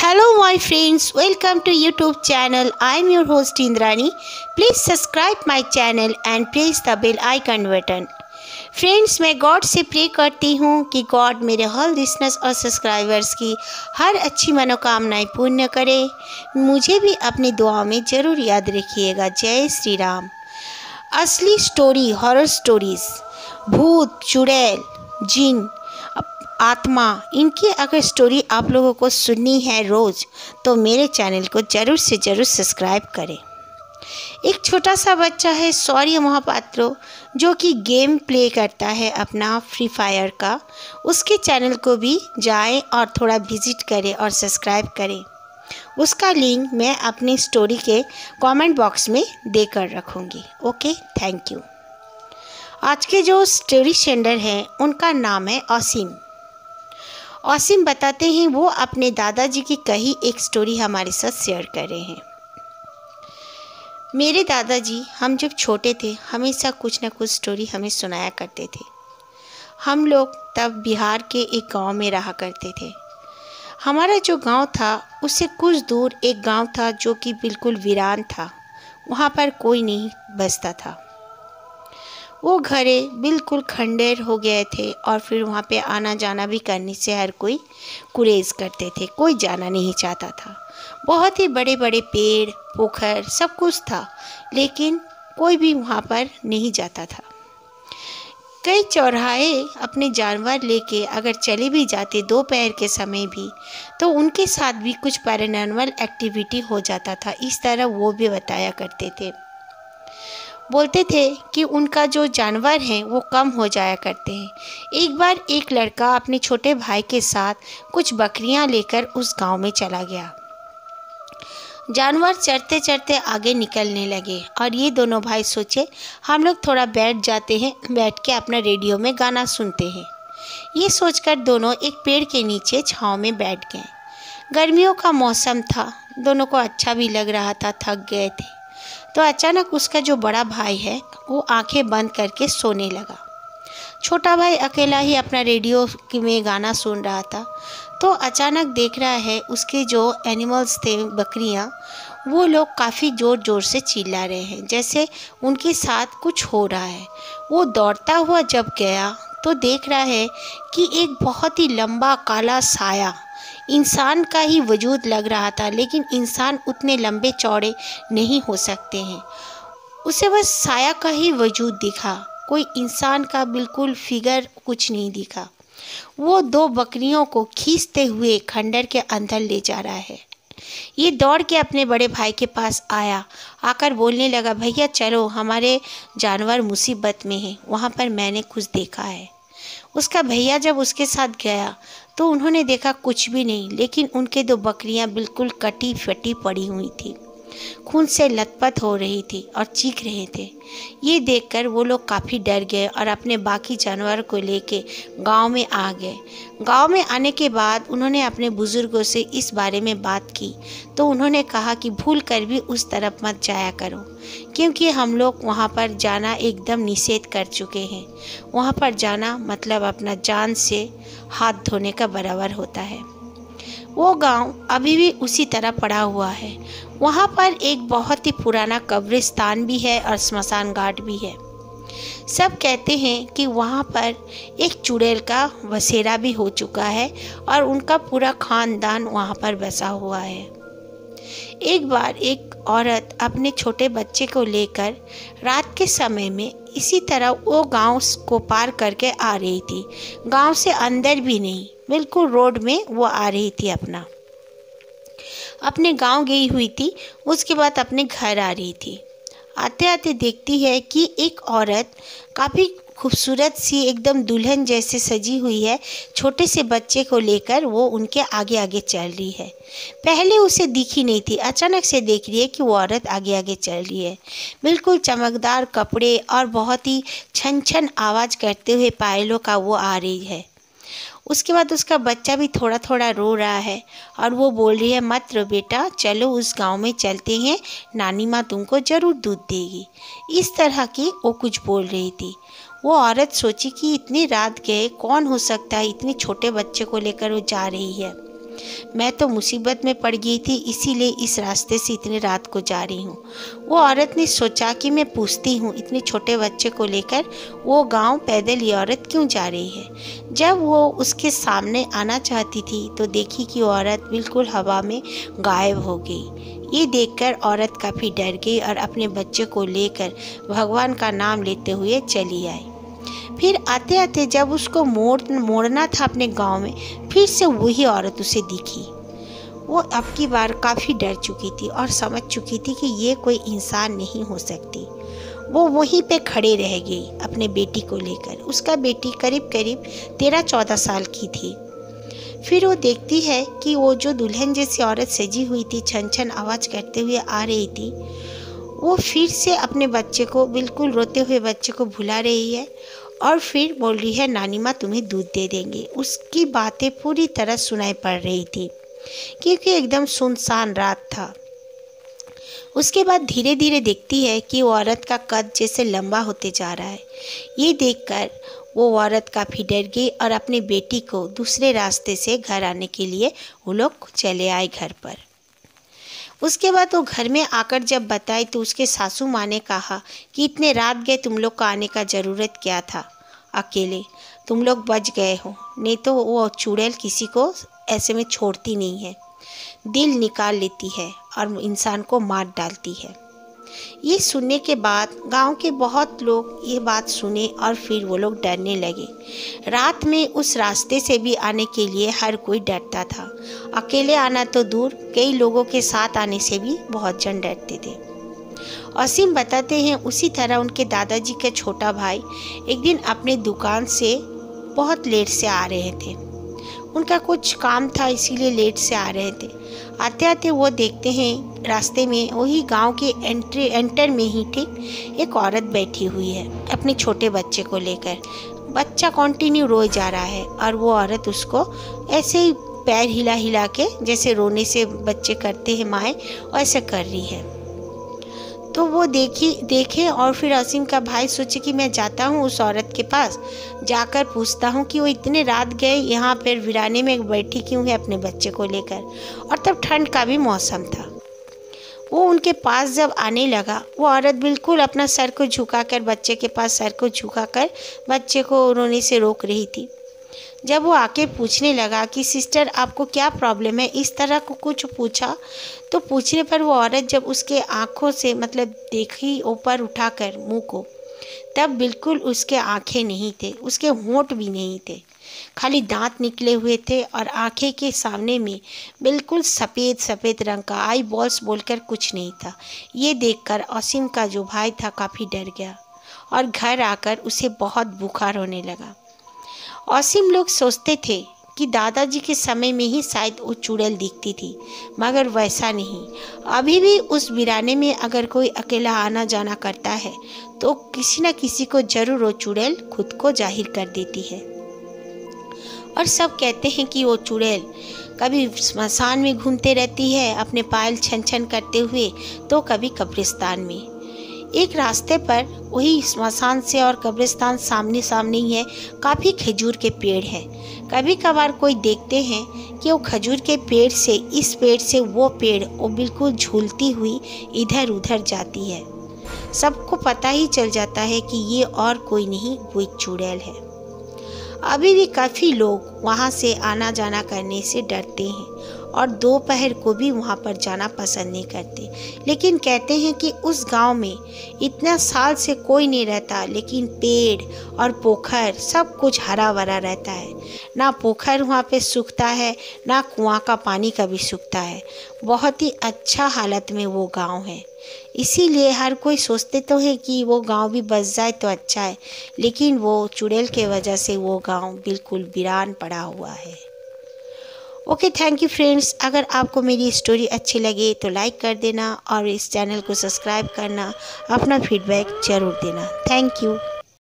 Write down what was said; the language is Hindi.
Hello my friends, welcome to YouTube channel. I am your host Indrani. Please subscribe my channel and press the bell icon button. Friends, मैं गॉड से प्रे करती हूँ कि गॉड मेरे हर लिसनर्स और सब्सक्राइबर्स की हर अच्छी मनोकामनाएं पूर्ण करे। मुझे भी अपनी दुआओं में ज़रूर याद रखिएगा। जय श्री राम। असली स्टोरी, हॉरर स्टोरीज़, भूत, चुड़ैल, जिन, आत्मा, इनकी अगर स्टोरी आप लोगों को सुननी है रोज़, तो मेरे चैनल को ज़रूर से ज़रूर सब्सक्राइब करें। एक छोटा सा बच्चा है शौर्य महापात्रो, जो कि गेम प्ले करता है अपना फ्री फायर का। उसके चैनल को भी जाएं और थोड़ा विज़िट करें और सब्सक्राइब करें। उसका लिंक मैं अपनी स्टोरी के कमेंट बॉक्स में देकर रखूँगी। Okay, thank you. आज के जो स्टोरी सेंडर हैं उनका नाम है असीम। असीम बताते हैं वो अपने दादाजी की कही एक स्टोरी हमारे साथ शेयर कर रहे हैं। मेरे दादाजी हम जब छोटे थे हमेशा कुछ न कुछ स्टोरी हमें सुनाया करते थे। हम लोग तब बिहार के एक गांव में रहा करते थे। हमारा जो गांव था उससे कुछ दूर एक गांव था जो कि बिल्कुल वीरान था। वहाँ पर कोई नहीं बसता था। वो घरें बिल्कुल खंडेर हो गए थे और फिर वहाँ पे आना जाना भी करने से हर कोई गुरेज करते थे, कोई जाना नहीं चाहता था। बहुत ही बड़े बड़े पेड़, पोखर, सब कुछ था, लेकिन कोई भी वहाँ पर नहीं जाता था। कई चौराहे अपने जानवर लेके अगर चले भी जाते दोपहर के समय भी, तो उनके साथ भी कुछ पैरानॉर्मल एक्टिविटी हो जाता था। इस तरह वो भी बताया करते थे। बोलते थे कि उनका जो जानवर हैं वो कम हो जाया करते हैं। एक बार एक लड़का अपने छोटे भाई के साथ कुछ बकरियां लेकर उस गांव में चला गया। जानवर चरते चरते आगे निकलने लगे और ये दोनों भाई सोचे हम लोग थोड़ा बैठ जाते हैं, बैठ के अपना रेडियो में गाना सुनते हैं। ये सोचकर दोनों एक पेड़ के नीचे छांव में बैठ गए। गर्मियों का मौसम था, दोनों को अच्छा भी लग रहा था, थक गए थे। तो अचानक उसका जो बड़ा भाई है वो आंखें बंद करके सोने लगा। छोटा भाई अकेला ही अपना रेडियो में गाना सुन रहा था। तो अचानक देख रहा है उसके जो एनिमल्स थे, बकरियां, वो लोग काफ़ी ज़ोर ज़ोर से चिल्ला रहे हैं, जैसे उनके साथ कुछ हो रहा है। वो दौड़ता हुआ जब गया तो देख रहा है कि एक बहुत ही लंबा काला साया इंसान का ही वजूद लग रहा था, लेकिन इंसान उतने लंबे चौड़े नहीं हो सकते हैं। उसे बस साया का ही वजूद दिखा, कोई इंसान का बिल्कुल फिगर कुछ नहीं दिखा। वो दो बकरियों को खींचते हुए खंडर के अंदर ले जा रहा है। ये दौड़ के अपने बड़े भाई के पास आया, आकर बोलने लगा, भैया चलो, हमारे जानवर मुसीबत में हैं, वहाँ पर मैंने कुछ देखा है। उसका भैया जब उसके साथ गया तो उन्होंने देखा कुछ भी नहीं, लेकिन उनके दो बकरियां बिल्कुल कटी फटी पड़ी हुई थी, खून से लथपथ हो रही थी और चीख रहे थे। ये देखकर वो लोग काफ़ी डर गए और अपने बाकी जानवर को लेके गांव में आ गए। गांव में आने के बाद उन्होंने अपने बुज़ुर्गों से इस बारे में बात की, तो उन्होंने कहा कि भूल कर भी उस तरफ मत जाया करो, क्योंकि हम लोग वहाँ पर जाना एकदम निषेध कर चुके हैं। वहाँ पर जाना मतलब अपना जान से हाथ धोने का बराबर होता है। वो गांव अभी भी उसी तरह पड़ा हुआ है। वहाँ पर एक बहुत ही पुराना कब्रिस्तान भी है और स्मशान घाट भी है। सब कहते हैं कि वहाँ पर एक चुड़ैल का बसेरा भी हो चुका है और उनका पूरा खानदान वहाँ पर बसा हुआ है। एक बार एक औरत अपने छोटे बच्चे को लेकर रात के समय में इसी तरह वो गांव को पार करके आ रही थी। गांव से अंदर भी नहीं, बिल्कुल रोड में वो आ रही थी, अपने गांव गई हुई थी। उसके बाद अपने घर आ रही थी। आते आते देखती है कि एक औरत काफ़ी खूबसूरत सी एकदम दुल्हन जैसे सजी हुई है, छोटे से बच्चे को लेकर वो उनके आगे आगे चल रही है। पहले उसे दिखी नहीं थी, अचानक से देख रही है कि वो औरत आगे आगे चल रही है। बिल्कुल चमकदार कपड़े और बहुत ही छन छन आवाज़ करते हुए पायलों का वो आ रही है। उसके बाद उसका बच्चा भी थोड़ा थोड़ा रो रहा है और वो बोल रही है, मत रो बेटा, चलो उस गांव में चलते हैं, नानी माँ तुमको ज़रूर दूध देगी। इस तरह की वो कुछ बोल रही थी। वो औरत सोची कि इतनी रात गए, कौन हो सकता है, इतने छोटे बच्चे को लेकर वो जा रही है। मैं तो मुसीबत में पड़ गई थी, इसीलिए इस रास्ते से इतनी रात को जा रही हूँ। वो औरत ने सोचा कि मैं पूछती हूँ, इतने छोटे बच्चे को लेकर वो गांव पैदल ये औरत क्यों जा रही है। जब वो उसके सामने आना चाहती थी तो देखी कि वो औरत बिल्कुल हवा में गायब हो गई। ये देखकर औरत काफ़ी डर गई और अपने बच्चे को लेकर भगवान का नाम लेते हुए चली आई। फिर आते आते जब उसको मोड़ना था अपने गांव में, फिर से वही औरत उसे दिखी। वो अब की बार काफ़ी डर चुकी थी और समझ चुकी थी कि ये कोई इंसान नहीं हो सकती। वो वहीं पे खड़े रह गई अपने बेटी को लेकर। उसका बेटी करीब करीब 13-14 साल की थी। फिर वो देखती है कि वो जो दुल्हन जैसी औरत सजी हुई थी, छन छन आवाज़ करते हुए आ रही थी, वो फिर से अपने बच्चे को, बिल्कुल रोते हुए बच्चे को भुला रही है और फिर बोल रही है, नानी माँ तुम्हें दूध दे देंगे। उसकी बातें पूरी तरह सुनाई पड़ रही थी क्योंकि एकदम सुनसान रात था। उसके बाद धीरे धीरे देखती है कि वो औरत का कद जैसे लंबा होते जा रहा है। ये देखकर वो औरत काफ़ी डर गई और अपने बेटी को दूसरे रास्ते से घर आने के लिए वो लोग चले आए घर पर। उसके बाद वो घर में आकर जब बताई तो उसके सासू माँ ने कहा कि इतने रात गए, तुम लोग को आने का ज़रूरत क्या था, अकेले तुम लोग बच गए हो, नहीं तो वो चुड़ैल किसी को ऐसे में छोड़ती नहीं है, दिल निकाल लेती है और इंसान को मार डालती है। ये सुनने के बाद गांव के बहुत लोग ये बात सुने और फिर वो लोग डरने लगे। रात में उस रास्ते से भी आने के लिए हर कोई डरता था। अकेले आना तो दूर, कई लोगों के साथ आने से भी बहुत जन डरते थे। असीम बताते हैं उसी तरह उनके दादाजी का छोटा भाई एक दिन अपने दुकान से बहुत लेट से आ रहे थे। उनका कुछ काम था इसीलिए लेट से आ रहे थे। आते आते वो देखते हैं रास्ते में वही गांव के एंटर में ही ठीक एक औरत बैठी हुई है अपने छोटे बच्चे को लेकर। बच्चा कंटिन्यू रोए जा रहा है और वो औरत उसको ऐसे ही पैर हिला हिला के, जैसे रोने से बच्चे करते हैं माएँ, वैसे कर रही है। तो वो देखे और फिर असीम का भाई सोचे कि मैं जाता हूँ उस औरत के पास, जाकर पूछता हूँ कि वो इतने रात गए यहाँ पर वीराने में बैठी क्यों है अपने बच्चे को लेकर। और तब ठंड का भी मौसम था। वो उनके पास जब आने लगा, वो औरत बिल्कुल अपना सर को झुकाकर, बच्चे के पास सर को झुकाकर बच्चे को रोने से रोक रही थी। जब वो आके पूछने लगा कि सिस्टर आपको क्या प्रॉब्लम है, इस तरह को कुछ पूछा, तो पूछने पर वो औरत जब उसके आँखों से मतलब देखी ऊपर उठाकर मुंह को, तब बिल्कुल उसके आँखें नहीं थे, उसके होंठ भी नहीं थे, खाली दांत निकले हुए थे और आँखें के सामने में बिल्कुल सफ़ेद सफ़ेद रंग का आई बॉल्स बोलकर कुछ नहीं था। ये देखकर असीम का जो भाई था काफ़ी डर गया और घर आकर उसे बहुत बुखार होने लगा। असीम लोग सोचते थे कि दादाजी के समय में ही शायद वो चुड़ैल दिखती थी, मगर वैसा नहीं। अभी भी उस वीराने में अगर कोई अकेला आना जाना करता है तो किसी न किसी को जरूर वो चुड़ैल खुद को जाहिर कर देती है। और सब कहते हैं कि वो चुड़ैल कभी स्मशान में घूमते रहती है अपने पायल छन छन करते हुए, तो कभी कब्रिस्तान में। एक रास्ते पर वही स्मशान से और कब्रिस्तान सामने सामने ही है, काफ़ी खजूर के पेड़ हैं। कभी कभार कोई देखते हैं कि वो खजूर के पेड़ से इस पेड़ से वो पेड़ वो बिल्कुल झूलती हुई इधर उधर जाती है। सबको पता ही चल जाता है कि ये और कोई नहीं, वो एक चुड़ैल है। अभी भी काफ़ी लोग वहाँ से आना जाना करने से डरते हैं और दोपहर को भी वहाँ पर जाना पसंद नहीं करते। लेकिन कहते हैं कि उस गांव में इतना साल से कोई नहीं रहता, लेकिन पेड़ और पोखर सब कुछ हरा भरा रहता है। ना पोखर वहाँ पे सूखता है, ना कुआं का पानी कभी सूखता है। बहुत ही अच्छा हालत में वो गांव है। इसीलिए हर कोई सोचते तो है कि वो गांव भी बस जाए तो अच्छा है, लेकिन वो चुड़ैल के वजह से वो गांव बिल्कुल वीरान पड़ा हुआ है। Okay, thank you friends. अगर आपको मेरी स्टोरी अच्छी लगे तो लाइक कर देना और इस चैनल को सब्सक्राइब करना, अपना फीडबैक ज़रूर देना। Thank you.